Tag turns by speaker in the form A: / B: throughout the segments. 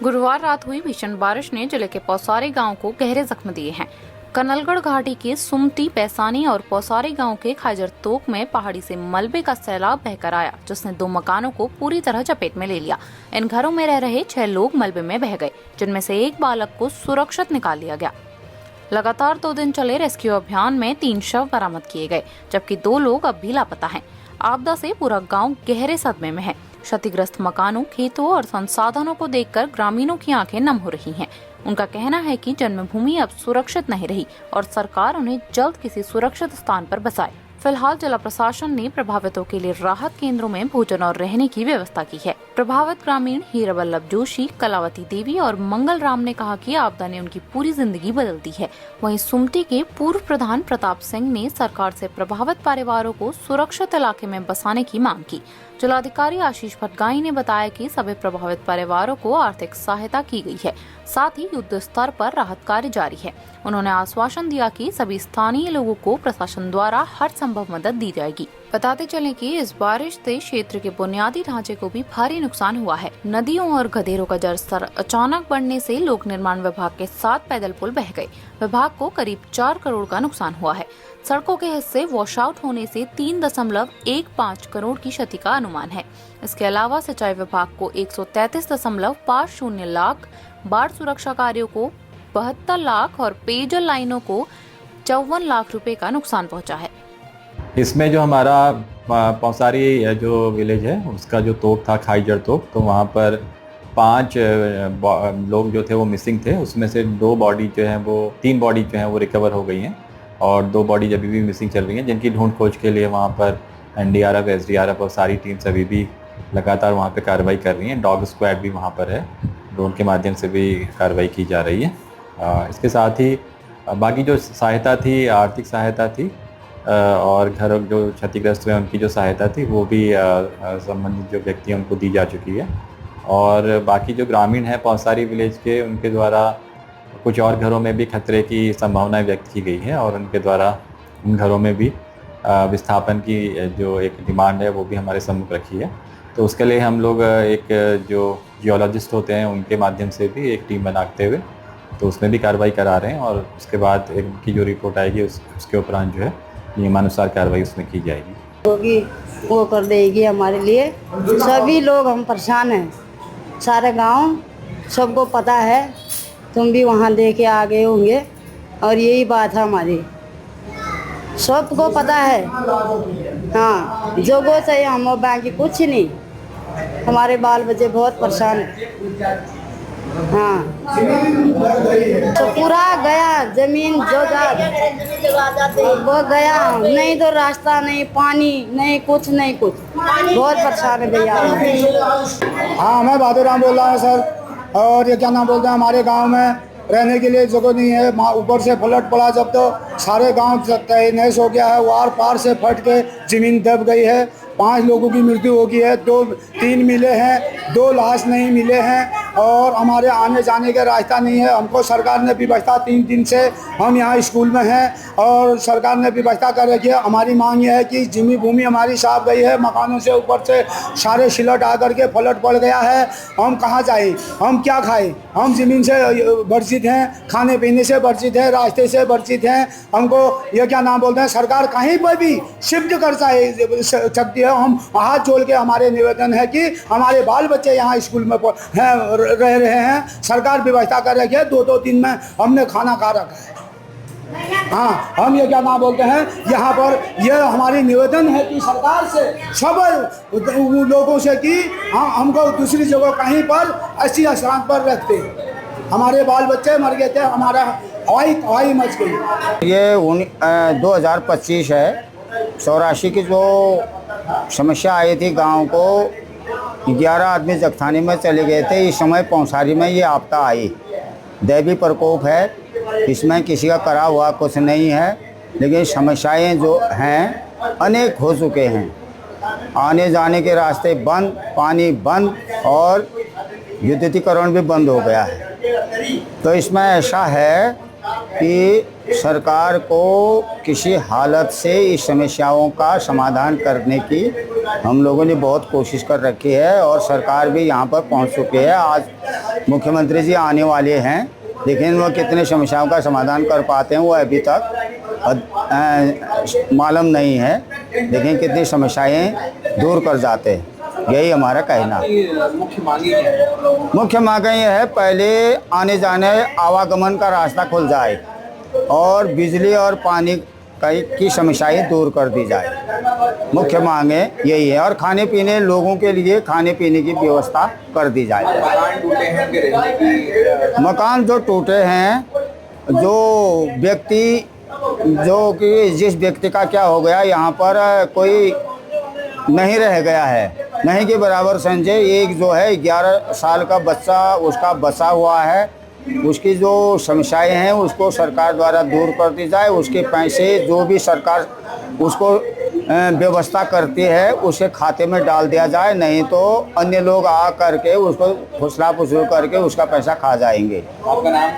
A: गुरुवार रात हुई भीषण बारिश ने जिले के पौसारी गांव को गहरे जख्म दिए हैं। कनलगढ़ घाटी के सुमती, पैसानी और पौसारी गांव के खाजर तोक में पहाड़ी से मलबे का सैलाब बहकर आया, जिसने 2 मकानों को पूरी तरह चपेट में ले लिया। इन घरों में रह रहे 6 लोग मलबे में बह गए, जिनमें से एक बालक को सुरक्षित निकाल लिया गया। लगातार 2 दिन चले रेस्क्यू अभियान में 3 शव बरामद किए गए, जबकि 2 लोग अब भी लापता हैं। आपदा से पूरा गांव गहरे सदमे में है। क्षतिग्रस्त मकानों, खेतों और संसाधनों को देखकर ग्रामीणों की आंखें नम हो रही हैं। उनका कहना है कि जन्मभूमि अब सुरक्षित नहीं रही और सरकार उन्हें जल्द किसी सुरक्षित स्थान पर बसाए। फिलहाल जिला प्रशासन ने प्रभावितों के लिए राहत केंद्रों में भोजन और रहने की व्यवस्था की है। प्रभावित ग्रामीण हीरावल्लभ जोशी, कलावती देवी और मंगल राम ने कहा कि आपदा ने उनकी पूरी जिंदगी बदल दी है। वहीं सुमती के पूर्व प्रधान प्रताप सिंह ने सरकार से प्रभावित परिवारों को सुरक्षित इलाके में बसाने की मांग की। जिलाधिकारी आशीष भटगाई ने बताया कि सभी प्रभावित परिवारों को आर्थिक सहायता की गई है, साथ ही युद्ध स्तर पर राहत कार्य जारी है। उन्होंने आश्वासन दिया कि सभी स्थानीय लोगों को प्रशासन द्वारा हर संभव मदद दी जाएगी। बताते चलें कि इस बारिश से क्षेत्र के बुनियादी ढांचे को भी भारी नुकसान हुआ है। नदियों और गधेरों का जलस्तर अचानक बढ़ने से लोक निर्माण विभाग के 7 पैदल पुल बह गए। विभाग को करीब 4 करोड़ का नुकसान हुआ है। सड़कों के हिस्से वॉश आउट होने से 3.15 करोड़ की क्षति का अनुमान है। इसके अलावा सिंचाई विभाग को 133.50 लाख, बाढ़ सुरक्षा कार्यों को 72 लाख और पेयजल लाइनों को 54 लाख रुपए का नुकसान पहुंचा है।
B: इसमें जो हमारा पौसारी जो विलेज है, उसका जो तोप था, खाईजड़ तोप, तो वहाँ पर 5 लोग जो थे वो मिसिंग थे। उसमें से 2 बॉडी जो है वो 3 बॉडी जो है वो रिकवर हो गई हैं और 2 बॉडी अभी भी मिसिंग चल रही हैं, जिनकी ढूंढ खोज के लिए वहाँ पर NDRF, SDRF और सारी टीम्स अभी भी लगातार वहाँ पे कार्रवाई कर रही हैं। डॉग स्क्वाड भी वहाँ पर है, ड्रोन के माध्यम से भी कार्रवाई की जा रही है। इसके साथ ही बाकी जो सहायता थी, आर्थिक सहायता थी और घर जो क्षतिग्रस्त हुए उनकी जो सहायता थी वो भी संबंधित जो व्यक्ति हैं उनको दी जा चुकी है। और बाकी जो ग्रामीण हैं पौसारी विलेज के, उनके द्वारा कुछ और घरों में भी खतरे की संभावनाएं व्यक्त की गई है और उनके द्वारा उन घरों में भी विस्थापन की जो एक डिमांड है वो भी हमारे सम्मुख रखी है। तो उसके लिए हम लोग एक जो जियोलॉजिस्ट होते हैं उनके माध्यम से भी एक टीम बनाते हुए तो उसमें भी कार्रवाई करा रहे हैं और उसके बाद उनकी जो रिपोर्ट आएगी उसके उपरांत जो है नियमानुसार कार्रवाई उसमें की जाएगी,
C: होगी वो कर देगी हमारे लिए। सभी लोग हम परेशान हैं, सारे गांव सबको पता है, तुम भी वहाँ देखे आ गए होंगे और यही बात है हमारी, सबको पता है। हाँ, जो को चाहिए हम बाकी कुछ नहीं, हमारे बाल बच्चे बहुत परेशान हैं। हाँ, तो पूरा गया, जमीन वो गया, नहीं तो रास्ता नहीं, पानी नहीं, कुछ नहीं, कुछ बहुत परेशान है भैया।
D: हाँ, मैं बहादुर बोल रहा हूँ सर। और ये क्या नाम बोलते हैं, हमारे गांव में रहने के लिए जगह नहीं है। ऊपर से फ्लड पड़ा जब तो सारे गांव तहस हो गया है, वार पार से फट के ज़मीन दब गई है। 5 लोगों की मृत्यु हो गई है, 3 मिले हैं, 2 लाश नहीं मिले हैं और हमारे आने जाने का रास्ता नहीं है। हमको सरकार ने व्यवस्था 3 दिन से हम यहाँ स्कूल में हैं और सरकार ने व्यवस्था कर रखी है। हमारी मांग ये है कि जमी भूमि हमारी साफ गई है, मकानों से ऊपर से सारे सिलट आकर के फ्लड पड़ गया है। हम कहाँ जाएँ, हम क्या खाएँ? हम ज़मीन से वर्जित हैं, खाने पीने से वर्जित हैं, रास्ते से वर्जित हैं। हमको ये क्या नाम बोलते हैं, सरकार कहीं पर भी शिफ्ट कर सकती है। हम हाथ जोड़ के हमारे निवेदन है कि हमारे बाल बच्चे यहाँ स्कूल में रह रहे हैं, सरकार व्यवस्था कर रखी है। 2-2 दिन में हमने खाना खा रखा है। हाँ, हम ये क्या नाम बोलते हैं, यहाँ पर ये हमारी निवेदन है कि सरकार से, सब लोगों से कि हाँ, हमको दूसरी जगह कहीं पर अच्छी स्थान पर रखते। हमारे बाल बच्चे मर गए थे, हमारा हवाई मच गई।
E: ये 2025 है। 84 की जो समस्या आई थी, गांव को 11 आदमी जगथानी में चले गए थे। इस समय पौसारी में ये आपदा आई। दैवी प्रकोप है, इसमें किसी का करा हुआ कुछ नहीं है, लेकिन समस्याएं जो हैं अनेक हो चुके हैं। आने जाने के रास्ते बंद, पानी बंद और विद्युतीकरण भी बंद हो गया है। तो इसमें ऐसा है कि सरकार को किसी हालत से इस समस्याओं का समाधान करने की हम लोगों ने बहुत कोशिश कर रखी है और सरकार भी यहाँ पर पहुँच चुकी है। आज मुख्यमंत्री जी आने वाले हैं, लेकिन वो कितने समस्याओं का समाधान कर पाते हैं वो अभी तक मालूम नहीं है, लेकिन कितनी समस्याएं दूर कर जाते हैं, यही हमारा कहना। मुख्य मांग ये है, पहले आने जाने आवागमन का रास्ता खुल जाए और बिजली और पानी की समस्याएं दूर कर दी जाए। मुख्य मांगे यही है, और खाने पीने लोगों के लिए खाने पीने की व्यवस्था कर दी जाए। मकान जो टूटे हैं, जो व्यक्ति जो कि जिस व्यक्ति का क्या हो गया, यहाँ पर कोई नहीं रह गया है, नहीं के बराबर समझे। एक जो है 11 साल का बच्चा उसका बचा हुआ है, उसकी जो समस्याएं हैं उसको सरकार द्वारा दूर कर दी जाए। उसके पैसे जो भी सरकार उसको व्यवस्था करती है उसके खाते में डाल दिया जाए, नहीं तो अन्य लोग आ करके उसको फुसला फुसू करके उसका पैसा खा जाएंगे।
F: आपका नाम?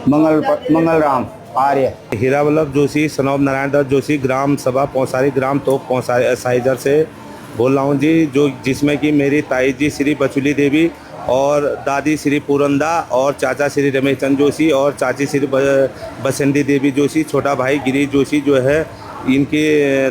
E: मंगल राम आर्य।
G: हीरा वल्लभ जोशी, सनौब नारायण दत्त जोशी, ग्राम सभा पौसारी, ग्राम तोक पौसारी साइजर से बोल रहा हूँ जी। जो जिसमें कि मेरी ताई जी श्री बचुली देवी और दादी श्री पूरंदा और चाचा श्री रमेश चंद जोशी और चाची श्री बसंती देवी जोशी, छोटा भाई गिरीश जोशी जो है, इनकी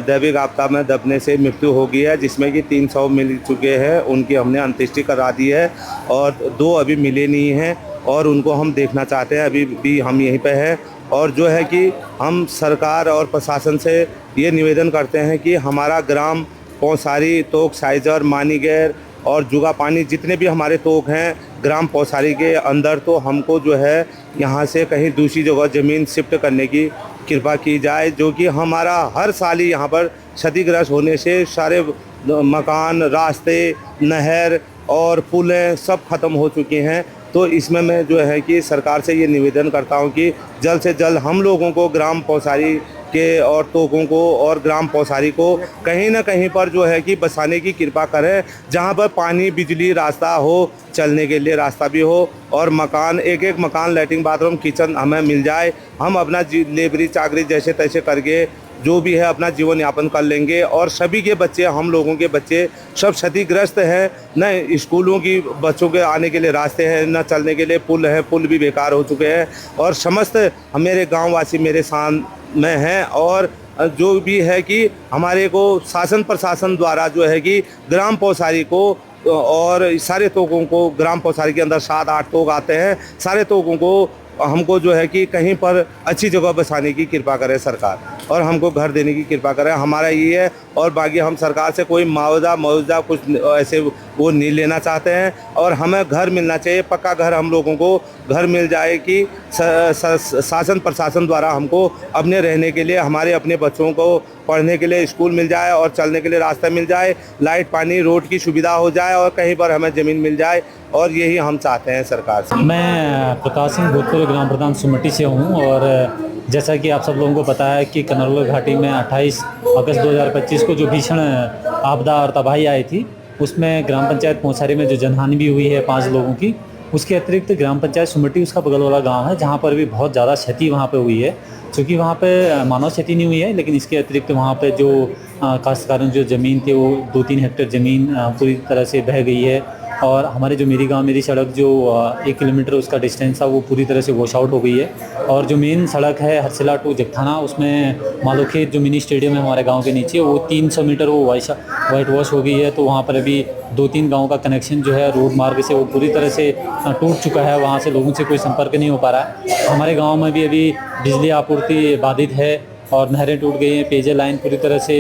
G: दैविक आपदा में दबने से मृत्यु हो गई है, जिसमें कि 300 मिल चुके हैं। उनकी हमने अंत्येष्टि करा दी है और 2 अभी मिले नहीं हैं और उनको हम देखना चाहते हैं। अभी भी हम यहीं पे हैं और जो है कि हम सरकार और प्रशासन से ये निवेदन करते हैं कि हमारा ग्राम पौसारी, तोक, साइजर, मानीगैर और जुगा पानी जितने भी हमारे तोक हैं ग्राम पौसारी के अंदर, तो हमको जो है यहाँ से कहीं दूसरी जगह ज़मीन शिफ्ट करने की कृपा की जाए, जो कि हमारा हर साल ही यहाँ पर क्षतिग्रस्त होने से सारे मकान, रास्ते, नहर और पुलें सब ख़त्म हो चुके हैं। तो इसमें मैं जो है कि सरकार से ये निवेदन करता हूँ कि जल्द से जल्द हम लोगों को ग्राम पौसारी के और तोकों को और ग्राम पौसारी को कहीं ना कहीं पर जो है कि बसाने की कृपा करें, जहाँ पर पानी, बिजली, रास्ता हो, चलने के लिए रास्ता भी हो और मकान, एक मकान, लैट्रिन, बाथरूम, किचन हमें मिल जाए। हम अपना लेबरी चाकरी जैसे तैसे करके जो भी है अपना जीवन यापन कर लेंगे और सभी के बच्चे, हम लोगों के बच्चे सब क्षतिग्रस्त हैं। न स्कूलों की बच्चों के आने के लिए रास्ते हैं, न चलने के लिए पुल हैं, पुल भी बेकार हो चुके हैं और समस्त मेरे गांववासी मेरे साथ में हैं। और जो भी है कि हमारे को शासन प्रशासन द्वारा जो है कि ग्राम पौसारी को और सारे तोकों को, ग्राम पौसारी के अंदर 7-8 तोक आते हैं, सारे तोकों को हमको जो है कि कहीं पर अच्छी जगह बसाने की कृपा करे सरकार और हमको घर देने की कृपा करे। हमारा ये है और बाकी हम सरकार से कोई मुआवजा कुछ ऐसे वो नहीं लेना चाहते हैं और हमें घर मिलना चाहिए, पक्का घर हम लोगों को घर मिल जाए कि शासन प्रशासन द्वारा हमको अपने रहने के लिए, हमारे अपने बच्चों को पढ़ने के लिए स्कूल मिल जाए और चलने के लिए रास्ता मिल जाए, लाइट, पानी, रोड की सुविधा हो जाए और कहीं पर हमें ज़मीन मिल जाए और यही हम चाहते हैं सरकार से।
H: मैं प्रकाश सिंह भूतपूर्व ग्राम प्रधान सुमटी से हूँ और जैसा कि आप सब लोगों को पता है कि कनौलगढ़ घाटी में 28 अगस्त 2025 को जो भीषण आपदा और तबाही आई थी, उसमें ग्राम पंचायत पौसारी में जो जनहानि भी हुई है 5 लोगों की, उसके अतिरिक्त ग्राम पंचायत सुमटी उसका बगल वाला गांव है जहां पर भी बहुत ज़्यादा क्षति वहां पे हुई है। क्योंकि वहां पे मानव क्षति नहीं हुई है, लेकिन इसके अतिरिक्त वहां पे जो काश्तकारों जो ज़मीन थी वो 2-3 हेक्टेयर ज़मीन पूरी तरह से बह गई है और हमारे जो मेरी गांव मेरी सड़क जो 1 किलोमीटर उसका डिस्टेंस था वो पूरी तरह से वॉश आउट हो गई है। और जो मेन सड़क है हरसिला टू जगथाना, उसमें मालोखेत जो मिनी स्टेडियम है हमारे गांव के नीचे, वो 300 मीटर वो वाइट वॉश हो गई है। तो वहाँ पर अभी 2-3 गाँव का कनेक्शन जो है रोड मार्ग से वो पूरी तरह से टूट चुका है, वहाँ से लोगों से कोई संपर्क नहीं हो पा रहा है। हमारे गाँव में भी अभी बिजली आपूर्ति बाधित है और नहरें टूट गई हैं, पेयजल लाइन पूरी तरह से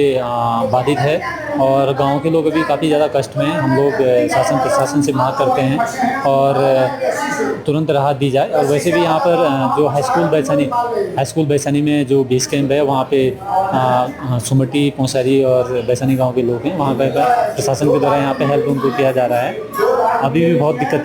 H: बाधित है और गांव के लोग अभी काफ़ी ज़्यादा कष्ट में हैं। हम लोग शासन प्रशासन से मांग करते हैं और तुरंत राहत दी जाए। और वैसे भी यहाँ पर जो हाई स्कूल बैसानी में जो बेस कैंप है वहाँ पे सुमटी, पौसारी और बैसानी गाँव के लोग हैं, वहाँ पर प्रशासन के द्वारा यहाँ पे हेल्प उनको किया जा रहा है। अभी भी बहुत दिक्कत है।